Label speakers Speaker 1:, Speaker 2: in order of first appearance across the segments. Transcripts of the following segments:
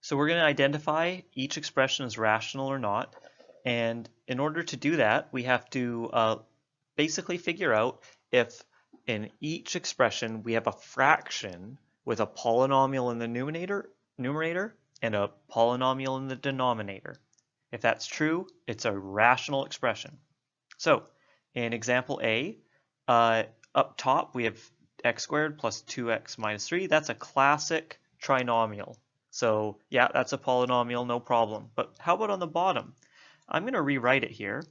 Speaker 1: So we're going to identify each expression as rational or not. And in order to do that, we have to basically figure out if in each expression we have a fraction with a polynomial in the numerator and a polynomial in the denominator. If that's true, it's a rational expression. So in example A, up top we have x squared plus 2x minus 3. That's a classic trinomial. So yeah, that's a polynomial, no problem. But how about on the bottom? I'm going to rewrite it here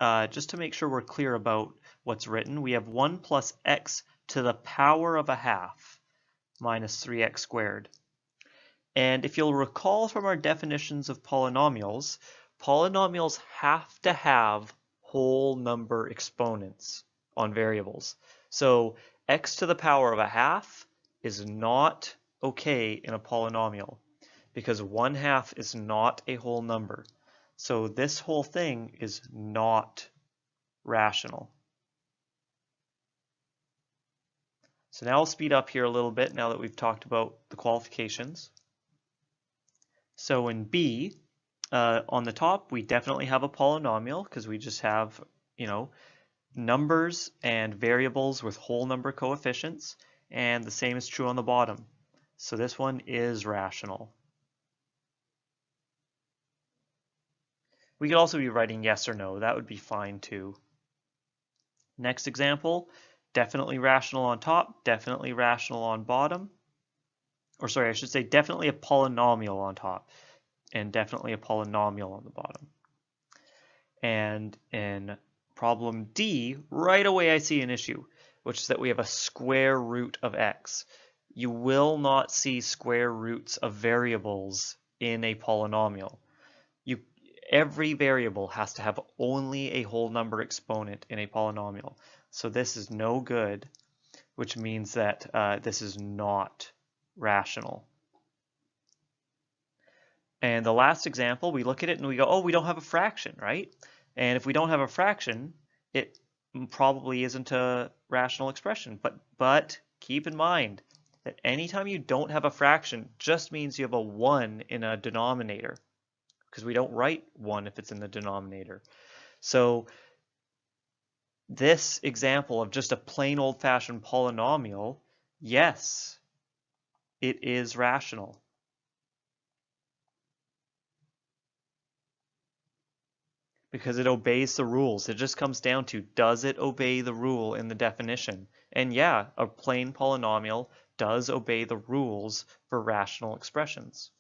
Speaker 1: just to make sure we're clear about what's written. We have 1 plus x to the power of a half minus 3x squared. And if you'll recall from our definitions of polynomials, polynomials have to have whole number exponents on variables. So x to the power of a half is not okay in a polynomial because 1/2 is not a whole number. So this whole thing is not rational. So now I'll speed up here a little bit now that we've talked about the qualifications. So in B, on the top, we definitely have a polynomial because we just have, numbers and variables with whole number coefficients, and the same is true on the bottom. So this one is rational. We could also be writing yes or no. That would be fine too. Next example, definitely rational on top, definitely rational on bottom. Or sorry, I should say definitely a polynomial on top and definitely a polynomial on the bottom. And in problem D, right away I see an issue, which is that we have a square root of x. You will not see square roots of variables in a polynomial. Every variable has to have only a whole number exponent in a polynomial. So this is no good, which means that this is not rational. And the last example, we look at it and we go, oh, we don't have a fraction, right? And if we don't have a fraction, it probably isn't a rational expression. But keep in mind that anytime you don't have a fraction just means you have a 1 in a denominator, because we don't write 1 if it's in the denominator. So this example of just a plain old-fashioned polynomial, yes, it is rational. Because it obeys the rules. It just comes down to, does it obey the rule in the definition? And yeah, a plain polynomial does obey the rules for rational expressions.